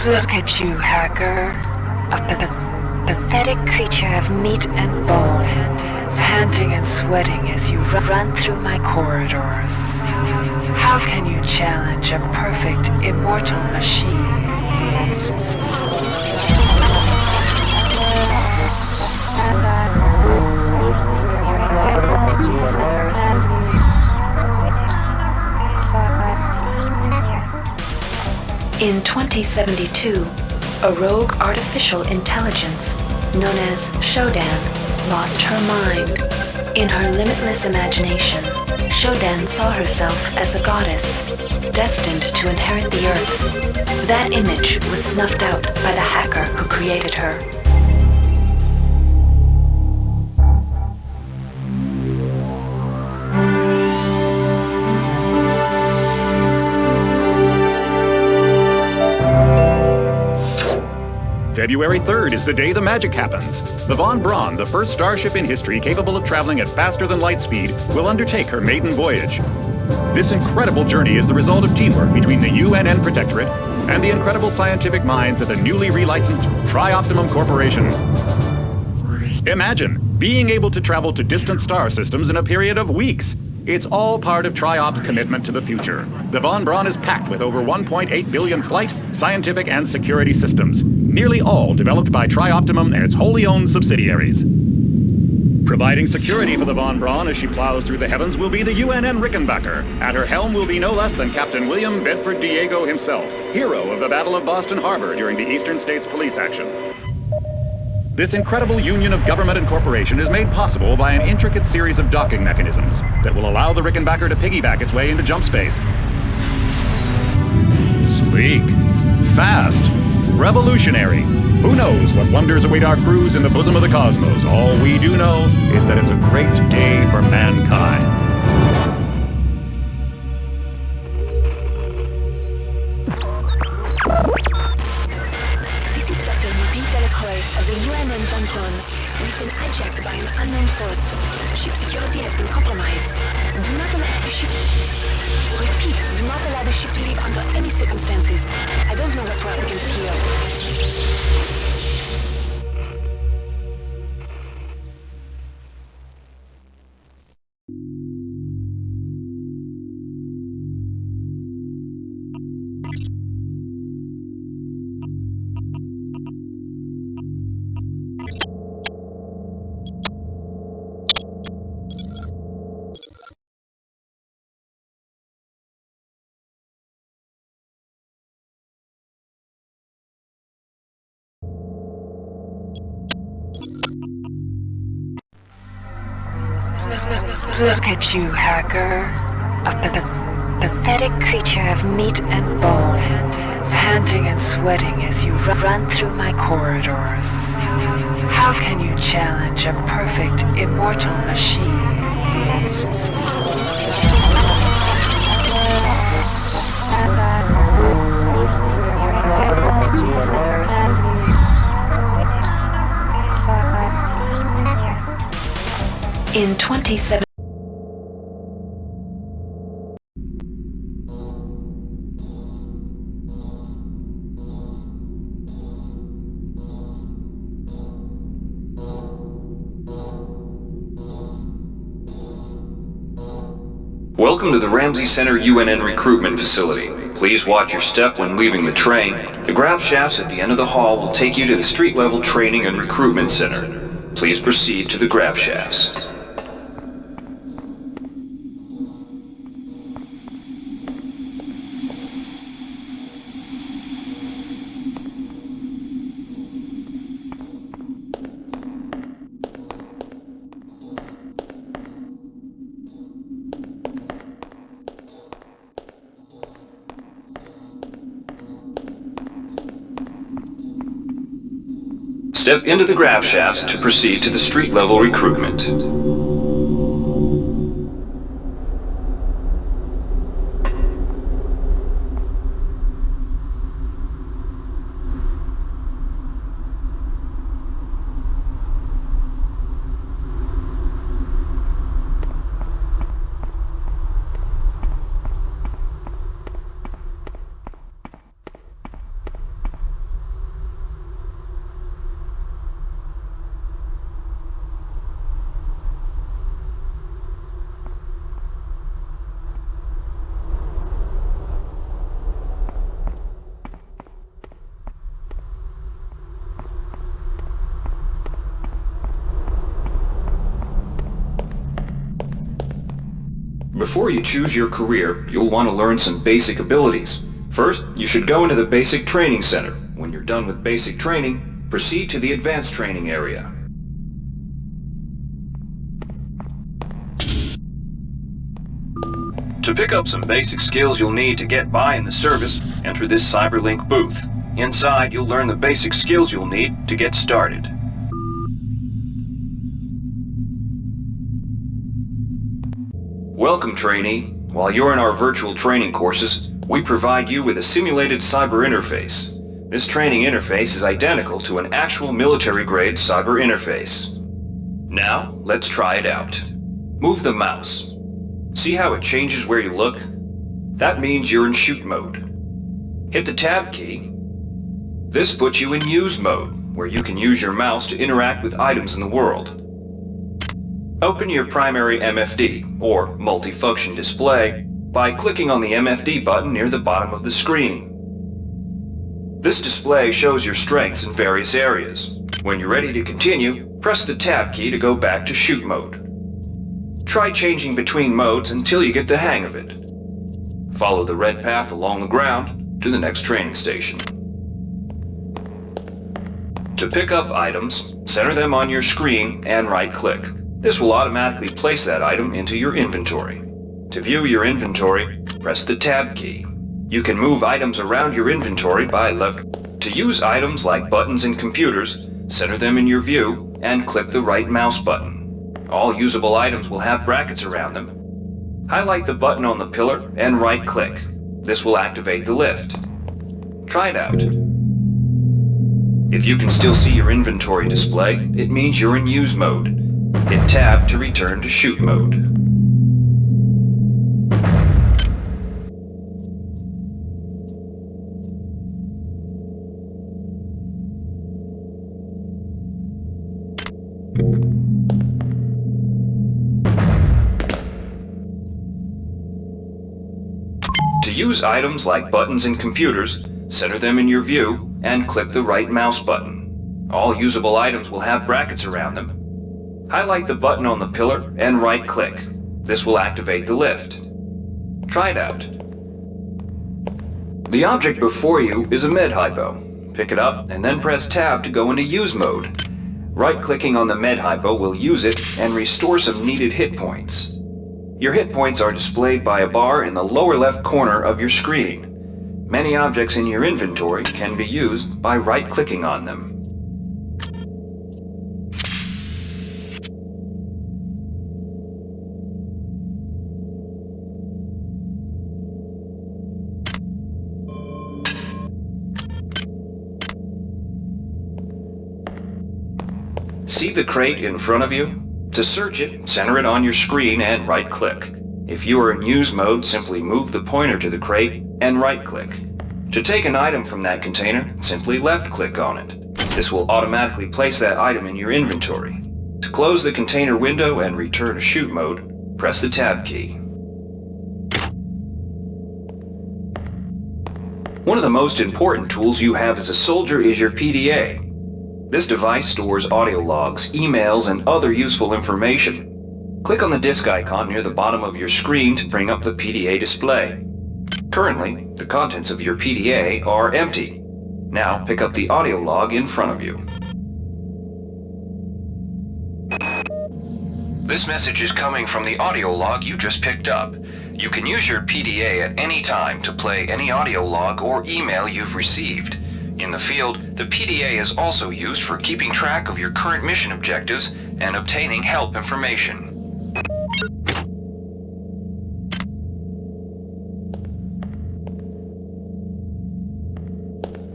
Look at you, hacker. A pathetic creature of meat and bone, panting and sweating as you run through my corridors. How can you challenge a perfect, immortal machine? In 2072, a rogue artificial intelligence known as Shodan lost her mind. In her limitless imagination, Shodan saw herself as a goddess, destined to inherit the earth. That image was snuffed out by the hacker who created her. February 3rd is the day the magic happens. The Von Braun, the first starship in history capable of traveling at faster than light speed, will undertake her maiden voyage. This incredible journey is the result of teamwork between the UNN Protectorate and the incredible scientific minds at the newly relicensed Tri-Optimum Corporation. Imagine being able to travel to distant star systems in a period of weeks. It's all part of Tri-Op's commitment to the future. The Von Braun is packed with over 1.8 billion flight, scientific, and security systems, nearly all developed by Tri-Optimum and its wholly owned subsidiaries. Providing security for the Von Braun as she plows through the heavens will be the UNN Rickenbacker. At her helm will be no less than Captain William Bedford Diego himself, hero of the Battle of Boston Harbor during the Eastern States Police action. This incredible union of government and corporation is made possible by an intricate series of docking mechanisms that will allow the Rickenbacker to piggyback its way into jump space. Sleek, fast, revolutionary. Who knows what wonders await our crews in the bosom of the cosmos? All we do know is that it's a great day for mankind. As a UNN Von Braun, we've been hijacked by an unknown force. Ship security has been compromised. Do not allow the ship... Repeat, do not allow the ship to leave under any circumstances. I don't know what we're up against here. Look at you, hacker. A pathetic creature of meat and bone, panting and sweating as you run through my corridors. How can you challenge a perfect, immortal machine? In 2017, Welcome to the Ramsey Center UNN recruitment facility. Please watch your step when leaving the train. The grav shafts at the end of the hall will take you to the street-level training and recruitment center. Please proceed to the grav shafts. Step into the grav shafts to proceed to the street-level recruitment. Before you choose your career, you'll want to learn some basic abilities. First, you should go into the Basic Training Center. When you're done with basic training, proceed to the Advanced Training area. To pick up some basic skills you'll need to get by in the service, enter this CyberLink booth. Inside, you'll learn the basic skills you'll need to get started. Welcome, trainee. While you're in our virtual training courses, we provide you with a simulated cyber interface. This training interface is identical to an actual military-grade cyber interface. Now, let's try it out. Move the mouse. See how it changes where you look? That means you're in shoot mode. Hit the tab key. This puts you in use mode, where you can use your mouse to interact with items in the world. Open your primary MFD, or multifunction display, by clicking on the MFD button near the bottom of the screen. This display shows your strengths in various areas. When you're ready to continue, press the tab key to go back to shoot mode. Try changing between modes until you get the hang of it. Follow the red path along the ground to the next training station. To pick up items, center them on your screen and right-click. This will automatically place that item into your inventory. To view your inventory, press the tab key. You can move items around your inventory by left. To use items like buttons in computers, center them in your view and click the right mouse button. All usable items will have brackets around them. Highlight the button on the pillar and right-click. This will activate the lift. Try it out. If you can still see your inventory display, it means you're in use mode. Hit tab to return to shoot mode. To use items like buttons in computers, center them in your view and click the right mouse button. All usable items will have brackets around them. Highlight the button on the pillar and right-click. This will activate the lift. Try it out. The object before you is a med-hypo. Pick it up and then press tab to go into use mode. Right-clicking on the med-hypo will use it and restore some needed hit points. Your hit points are displayed by a bar in the lower left corner of your screen. Many objects in your inventory can be used by right-clicking on them. See the crate in front of you? To search it, center it on your screen and right-click. If you are in use mode, simply move the pointer to the crate and right-click. To take an item from that container, simply left-click on it. This will automatically place that item in your inventory. To close the container window and return to shoot mode, press the tab key. One of the most important tools you have as a soldier is your PDA. This device stores audio logs, emails, and other useful information. Click on the disk icon near the bottom of your screen to bring up the PDA display. Currently, the contents of your PDA are empty. Now pick up the audio log in front of you. This message is coming from the audio log you just picked up. You can use your PDA at any time to play any audio log or email you've received. In the field, the PDA is also used for keeping track of your current mission objectives and obtaining help information.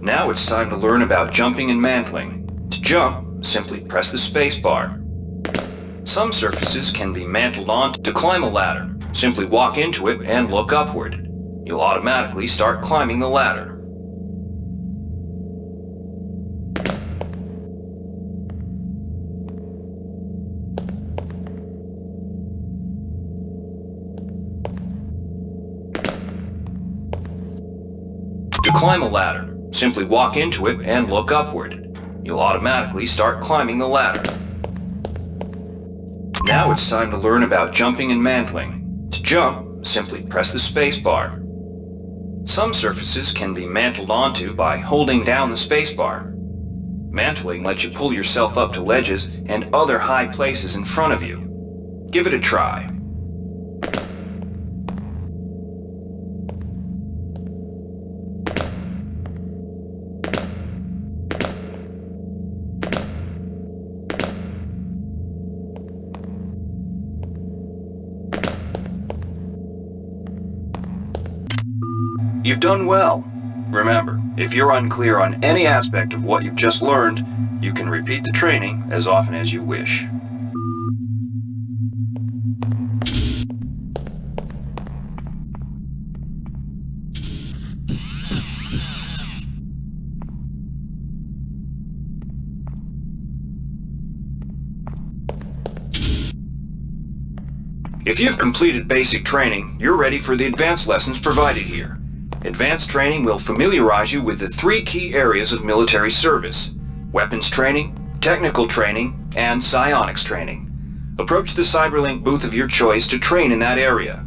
Now it's time to learn about jumping and mantling. To jump, simply press the space bar. Some surfaces can be mantled on. To climb a ladder, simply walk into it and look upward. You'll automatically start climbing the ladder. To climb a ladder, simply walk into it and look upward. You'll automatically start climbing the ladder. Now it's time to learn about jumping and mantling. To jump, simply press the space bar. Some surfaces can be mantled onto by holding down the space bar. Mantling lets you pull yourself up to ledges and other high places in front of you. Give it a try. You've done well. Remember, if you're unclear on any aspect of what you've just learned, you can repeat the training as often as you wish. If you've completed basic training, you're ready for the advanced lessons provided here. Advanced training will familiarize you with the 3 key areas of military service: weapons training, technical training, and psionics training. Approach the Cyberlink booth of your choice to train in that area.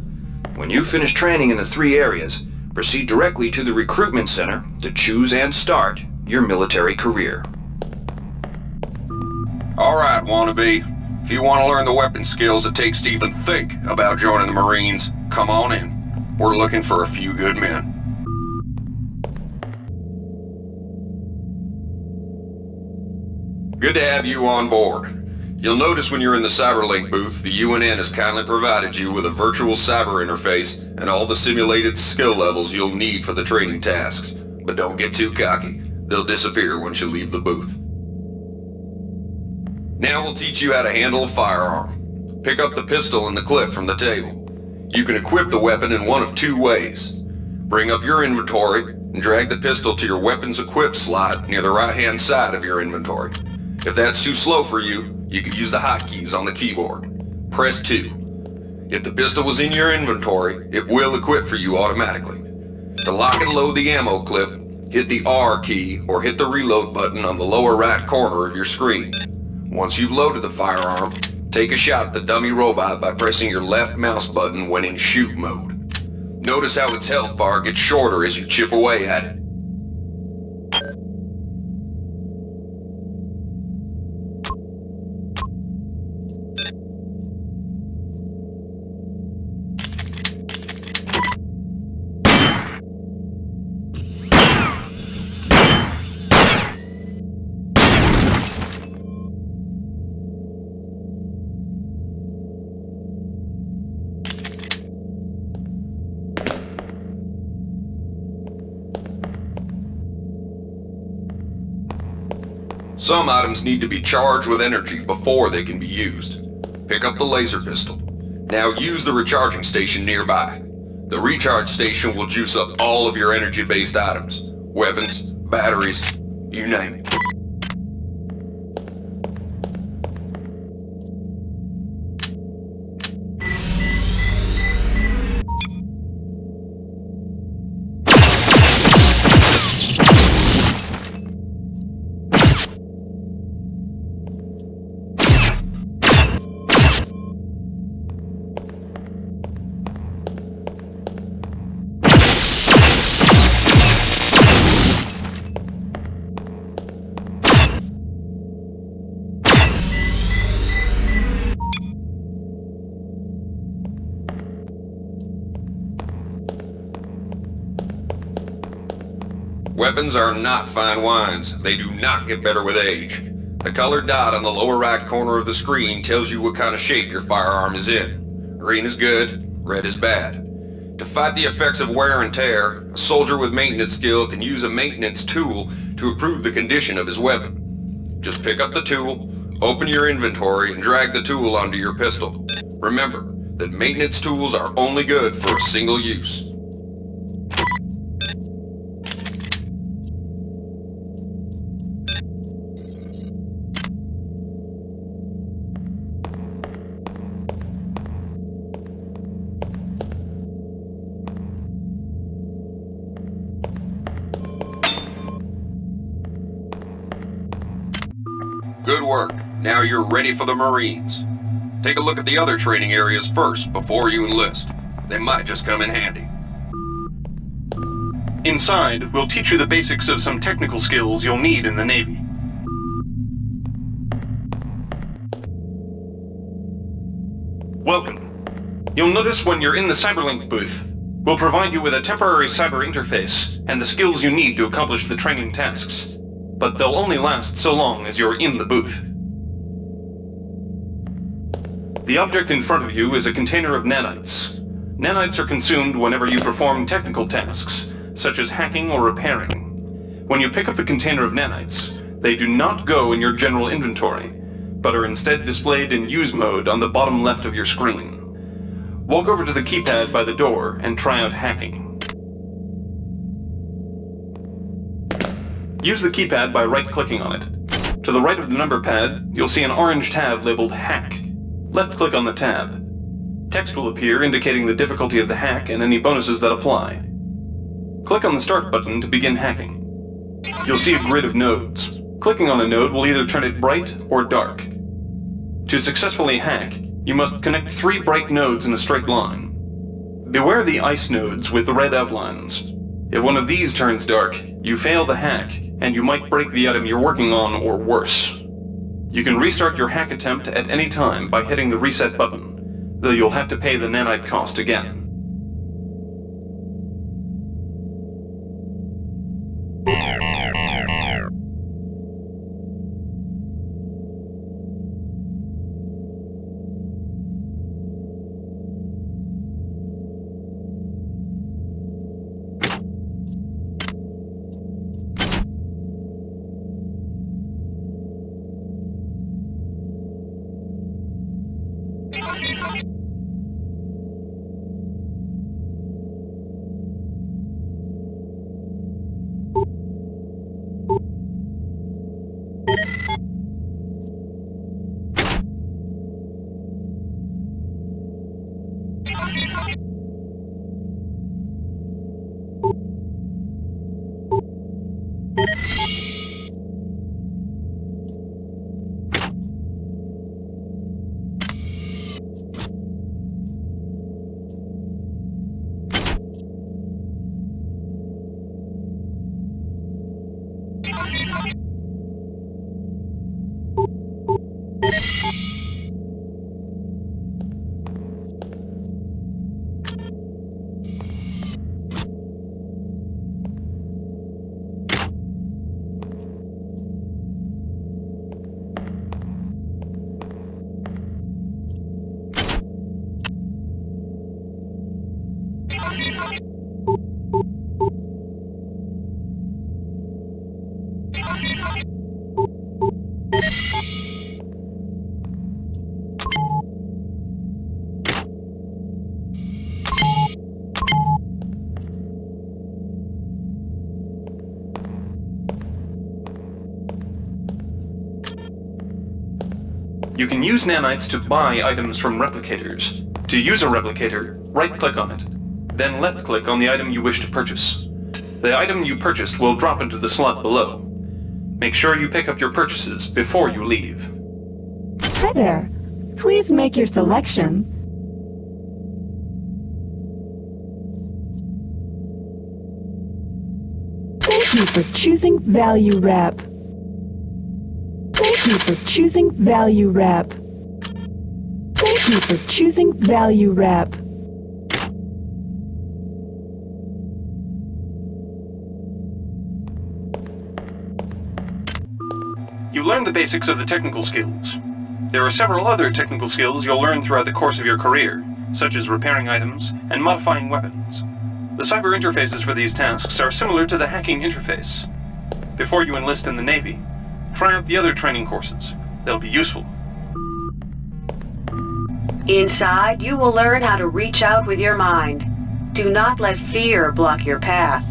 When you finish training in the 3 areas, proceed directly to the recruitment center to choose and start your military career. Alright, wannabe. If you want to learn the weapon skills it takes to even think about joining the Marines, come on in. We're looking for a few good men. Good to have you on board. You'll notice when you're in the Cyberlink booth, the UNN has kindly provided you with a virtual cyber interface and all the simulated skill levels you'll need for the training tasks. But don't get too cocky. They'll disappear once you leave the booth. Now we'll teach you how to handle a firearm. Pick up the pistol and the clip from the table. You can equip the weapon in one of 2 ways. Bring up your inventory and drag the pistol to your weapons equip slot near the right-hand side of your inventory. If that's too slow for you, you can use the hotkeys on the keyboard. Press 2. If the pistol was in your inventory, it will equip for you automatically. To lock and load the ammo clip, hit the R key or hit the reload button on the lower right corner of your screen. Once you've loaded the firearm, take a shot at the dummy robot by pressing your left mouse button when in shoot mode. Notice how its health bar gets shorter as you chip away at it. Some items need to be charged with energy before they can be used. Pick up the laser pistol. Now use the recharging station nearby. The recharge station will juice up all of your energy-based items. Weapons, batteries, you name it. Weapons are not fine wines. They do not get better with age. The colored dot on the lower right corner of the screen tells you what kind of shape your firearm is in. Green is good, red is bad. To fight the effects of wear and tear, a soldier with maintenance skill can use a maintenance tool to improve the condition of his weapon. Just pick up the tool, open your inventory, and drag the tool onto your pistol. Remember that maintenance tools are only good for a single use. Good work. Now you're ready for the Marines. Take a look at the other training areas first before you enlist. They might just come in handy. Inside, we'll teach you the basics of some technical skills you'll need in the Navy. Welcome. You'll notice when you're in the Cyberlink booth, we'll provide you with a temporary cyber interface and the skills you need to accomplish the training tasks. But they'll only last so long as you're in the booth. The object in front of you is a container of nanites. Nanites are consumed whenever you perform technical tasks, such as hacking or repairing. When you pick up the container of nanites, they do not go in your general inventory, but are instead displayed in use mode on the bottom left of your screen. Walk over to the keypad by the door and try out hacking. Use the keypad by right-clicking on it. To the right of the number pad, you'll see an orange tab labeled Hack. Left-click on the tab. Text will appear indicating the difficulty of the hack and any bonuses that apply. Click on the Start button to begin hacking. You'll see a grid of nodes. Clicking on a node will either turn it bright or dark. To successfully hack, you must connect 3 bright nodes in a straight line. Beware the ice nodes with the red outlines. If one of these turns dark, you fail the hack, and you might break the item you're working on or worse. You can restart your hack attempt at any time by hitting the reset button, though you'll have to pay the nanite cost again. You can use nanites to buy items from replicators. To use a replicator, right-click on it, then left-click on the item you wish to purchase. The item you purchased will drop into the slot below. Make sure you pick up your purchases before you leave. Hi there. Please make your selection. Thank you for choosing Value Wrap. Thank you for choosing Value Wrap. Thank you for choosing Value Wrap. You learned the basics of the technical skills. There are several other technical skills you'll learn throughout the course of your career, such as repairing items and modifying weapons. The cyber interfaces for these tasks are similar to the hacking interface. Before you enlist in the Navy, try out the other training courses. They'll be useful. Inside, you will learn how to reach out with your mind. Do not let fear block your path.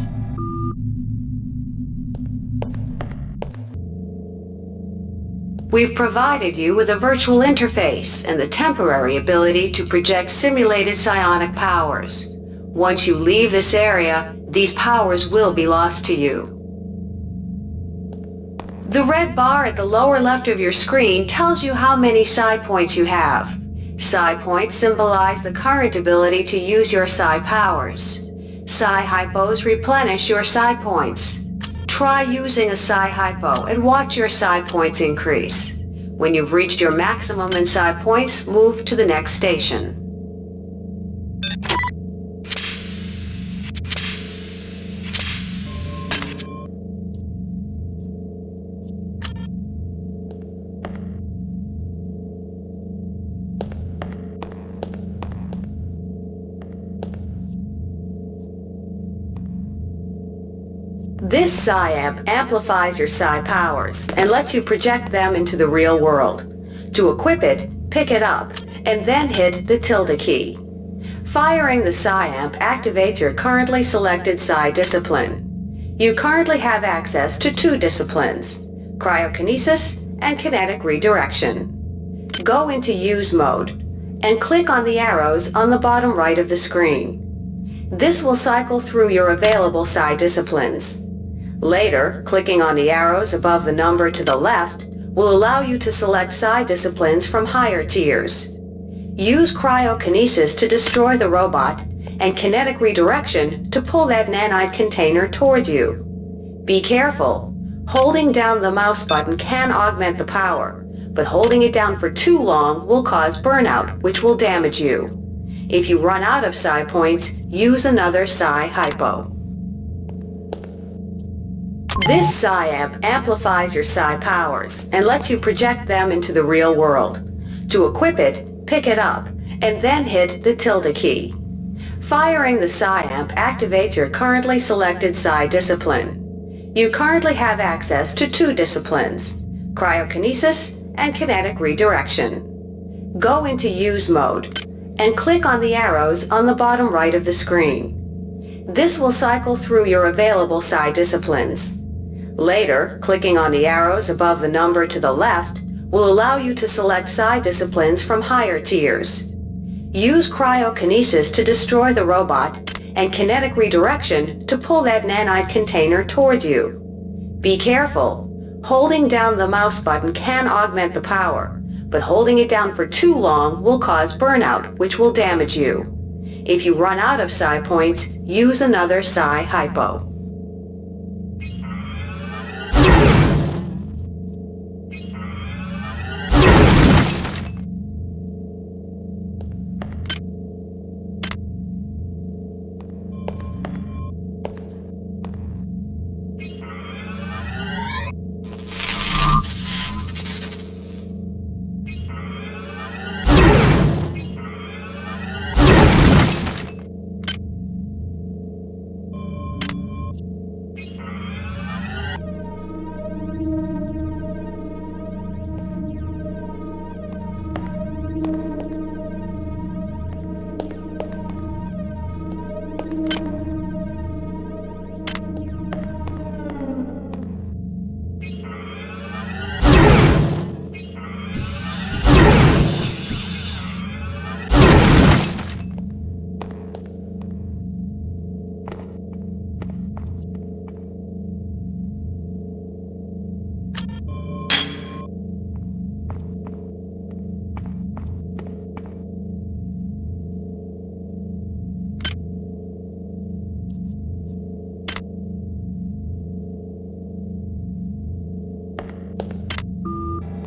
We've provided you with a virtual interface and the temporary ability to project simulated psionic powers. Once you leave this area, these powers will be lost to you. The red bar at the lower left of your screen tells you how many side points you have. Psi points symbolize the current ability to use your psi powers. Psi hypos replenish your psi points. Try using a psi hypo and watch your psi points increase. When you've reached your maximum in psi points, move to the next station. This psi-amp amplifies your psi powers and lets you project them into the real world. To equip it, pick it up, and then hit the tilde key. Firing the psi-amp activates your currently selected psi discipline. You currently have access to 2 disciplines, cryokinesis and kinetic redirection. Go into use mode and click on the arrows on the bottom right of the screen. This will cycle through your available psi disciplines. Later, clicking on the arrows above the number to the left will allow you to select psi disciplines from higher tiers. Use cryokinesis to destroy the robot and kinetic redirection to pull that nanite container towards you. Be careful. Holding down the mouse button can augment the power, but holding it down for too long will cause burnout, which will damage you. If you run out of psi points, use another psi hypo. This psi-amp amplifies your psi powers and lets you project them into the real world. To equip it, pick it up, and then hit the tilde key. Firing the psi-amp activates your currently selected psi discipline. You currently have access to 2 disciplines, cryokinesis and kinetic redirection. Go into use mode and click on the arrows on the bottom right of the screen. This will cycle through your available psi disciplines. Later, clicking on the arrows above the number to the left will allow you to select psi disciplines from higher tiers. Use cryokinesis to destroy the robot and kinetic redirection to pull that nanite container towards you. Be careful. Holding down the mouse button can augment the power, but holding it down for too long will cause burnout, which will damage you. If you run out of psi points, use another psi hypo.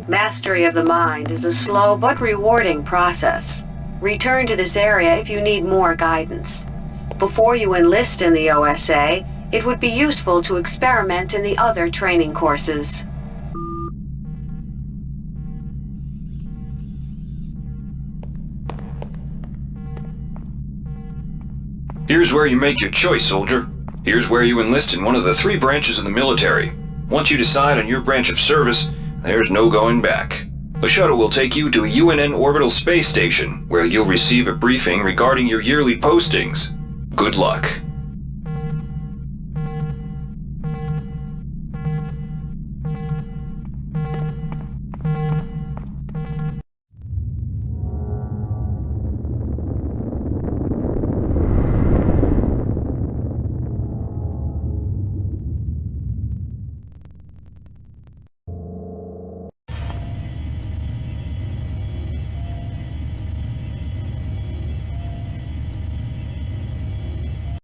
Mastery of the mind is a slow but rewarding process. Return to this area if you need more guidance. Before you enlist in the OSA, it would be useful to experiment in the other training courses. Here's where you make your choice, soldier. Here's where you enlist in one of the 3 branches of the military. Once you decide on your branch of service, there's no going back. The shuttle will take you to a UNN orbital space station, where you'll receive a briefing regarding your yearly postings. Good luck.